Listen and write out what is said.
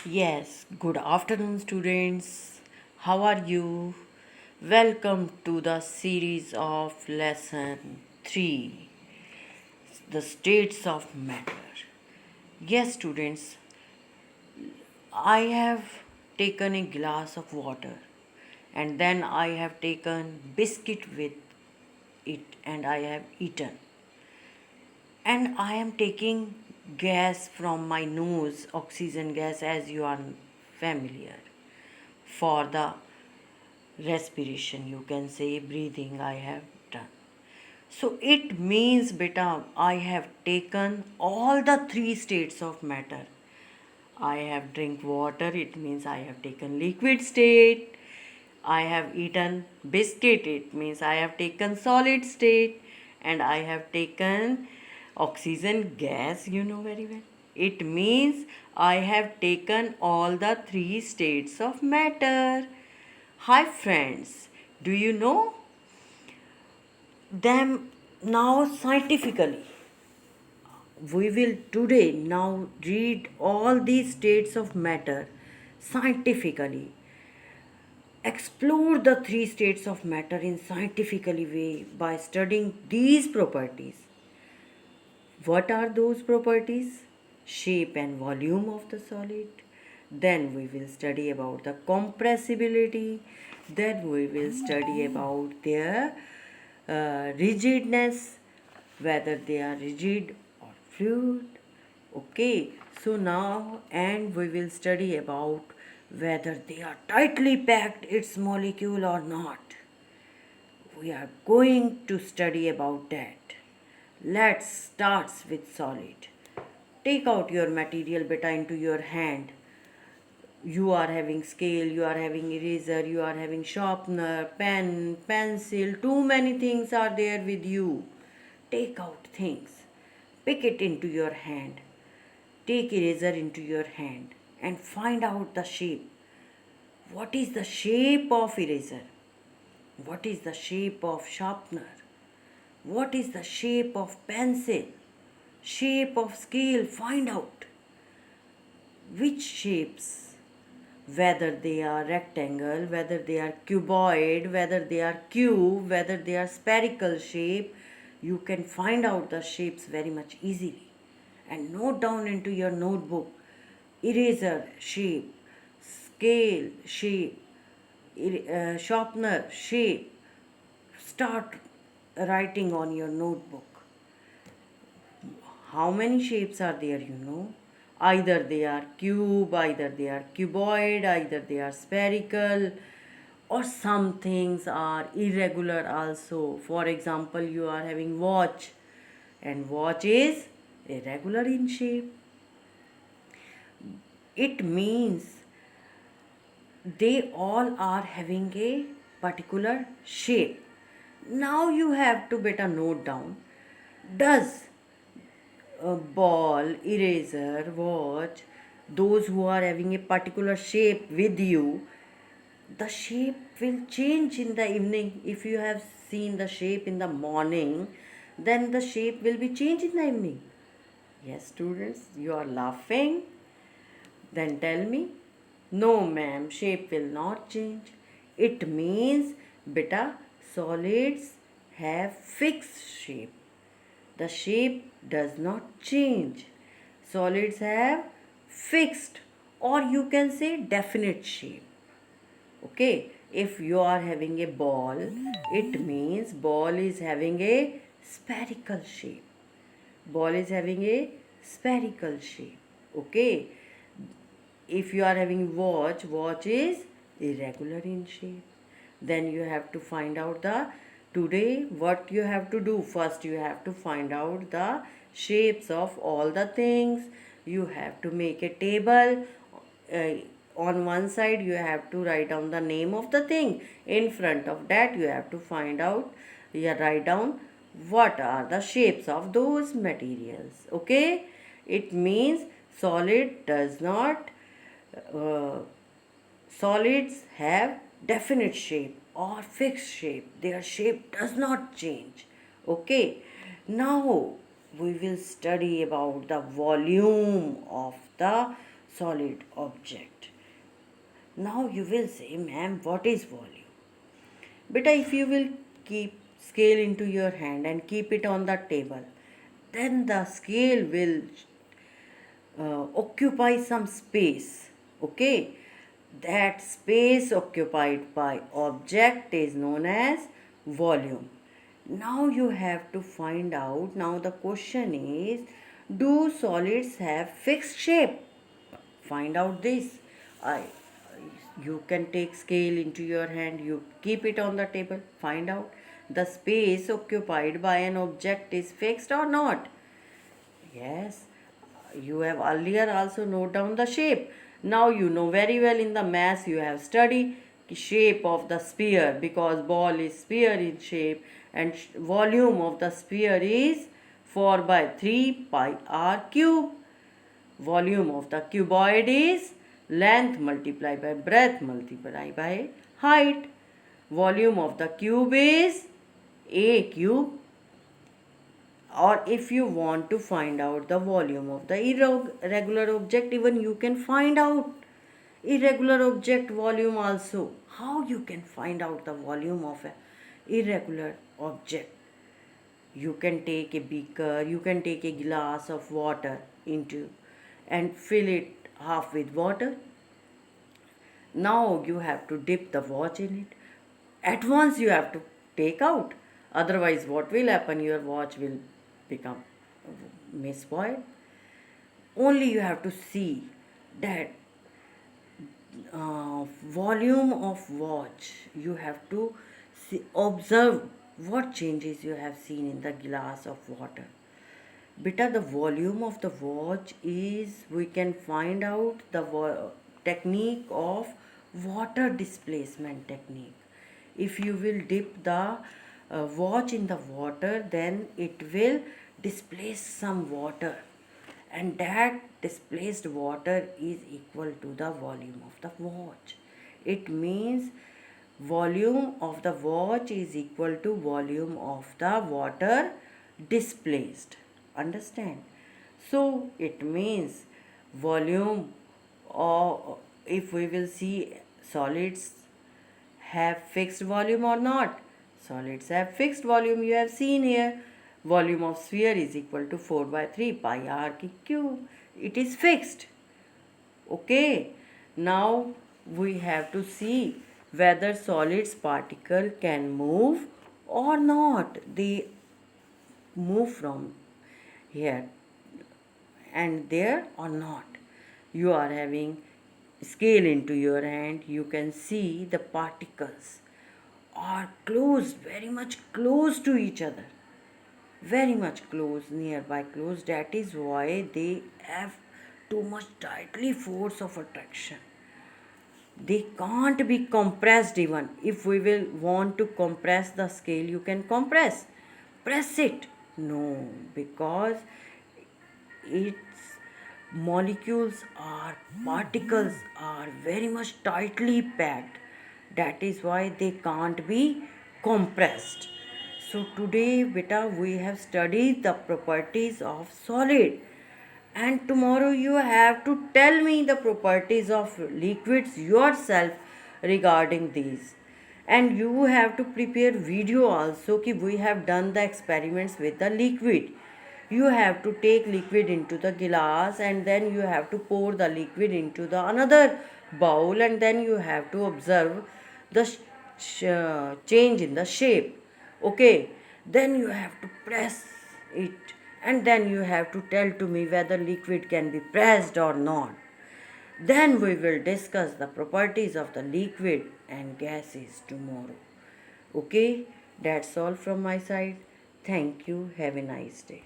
Yes, good afternoon, students. How are you? Welcome to the series of lesson 3, the states of matter. Yes, students, I have taken a glass of water and then I have taken biscuit with it and I have eaten. And I am taking gas from my nose, oxygen gas, as you are familiar, for the respiration, you can say breathing. I have done. So it means, beta, I have taken all the three states of matter. I have drink water, it means I have taken liquid state. I have eaten biscuit, it means I have taken solid state. And I have taken oxygen gas, you know very well. It means I have taken all the three states of matter. Hi friends, do you know them now scientifically? We will today now read all these states of matter scientifically. Explore the three states of matter in scientifically way by studying these properties. What are those properties? Shape and volume of the solid. Then we will study about the compressibility. Then we will study about their rigidness, whether they are rigid or fluid. Okay, so now and we will study about whether they are tightly packed its molecule or not. We are going to study about that. Let's start with solid. Take out your material beta into your hand. You are having scale, you are having eraser, you are having sharpener, pen, pencil, too many things are there with you. Take out things. Pick it into your hand. Take eraser into your hand and find out the shape. What is the shape of eraser? What is the shape of sharpener? What is the shape of pencil? Shape of scale? Find out which shapes, whether they are rectangle, whether they are cuboid, whether they are cube, whether they are spherical shape. You can find out the shapes very much easily and note down into your notebook. Eraser shape, scale shape, sharpener shape. Start writing on your notebook. How many shapes are there, you know? Either they are cube, either they are cuboid, either they are spherical, or some things are irregular also. For example, you are having watch, and watch is irregular in shape. It means they all are having a particular shape. Now you have to better note down, does a ball, eraser, watch, those who are having a particular shape with you, the shape will change in the evening. If you have seen the shape in the morning, then the shape will be changed in the evening. Yes, students, you are laughing. Then tell me, no, ma'am, shape will not change. It means, beta, solids have fixed shape. The shape does not change. Solids have fixed, or you can say definite shape. Okay, if you are having a ball, it means ball is having a spherical shape. Ball is having a spherical shape. Okay, if you are having watch, watch is irregular in shape. Then you have to find out the, today what you have to do, first you have to find out the shapes of all the things. You have to make a table. uh, on one side you have to write down the name of the thing. In front of that you have to find out, you write down what are the shapes of those materials. Okay, it means solid does not uh, solids have definite shape or fixed shape. Their shape does not change. Okay, now we will study about the volume of the solid object. Now you will say, ma'am, what is volume? Beta, if you will keep scale into your hand and keep it on the table, then the scale will occupy some space. Okay, that space occupied by object is known as volume. Now you have to find out. Now the question is, do solids have fixed shape? Find out this. I you can take scale into your hand, you keep it on the table, find out the space occupied by an object is fixed or not. Yes, you have earlier also note down the shape. Now you know very well in the mass you have studied the shape of the sphere, because ball is sphere in shape and volume of the sphere is 4 by 3 pi r cube. Volume of the cuboid is length multiplied by breadth multiplied by height. Volume of the cube is a cube. Or if you want to find out the volume of the irregular object, even you can find out irregular object volume also. How you can find out the volume of a irregular object? You can take a beaker, you can take a glass of water into and fill it half with water. Now you have to dip the watch in it. At once you have to take out. Otherwise, what will happen? Your watch will become may spoil. Only you have to see that volume of watch. You have to observe what changes you have seen in the glass of water. Beta, the volume of the watch is, we can find out the technique of water displacement technique. If you will dip the watch in the water, then it will displace some water, and that displaced water is equal to the volume of the watch. It means volume of the watch is equal to volume of the water displaced. Understand? So it means volume, or if we will see solids have fixed volume or not. Solids have fixed volume, you have seen here. Volume of sphere is equal to 4 by 3 pi r cube. It is fixed. Okay. Now we have to see whether solids particle can move or not. They move from here and there or not. You are having scale into your hand, you can see the particles are close, very much close to each other, very much close, nearby close. That is why they have too much tightly force of attraction. They can't be compressed. Even if we will want to compress the scale, you can press it. No, because its molecules or particles are very much tightly packed. That is why they can't be compressed. So today, beta, we have studied the properties of solid, and tomorrow you have to tell me the properties of liquids yourself regarding these. And you have to prepare video also कि we have done the experiments with the liquid. You have to take liquid into the glass, and then you have to pour the liquid into the another bowl, and then you have to observe the change in the shape. Okay, then you have to press it, and then you have to tell to me whether liquid can be pressed or not. Then we will discuss the properties of the liquid and gases tomorrow. Okay, that's all from my side. Thank you. Have a nice day.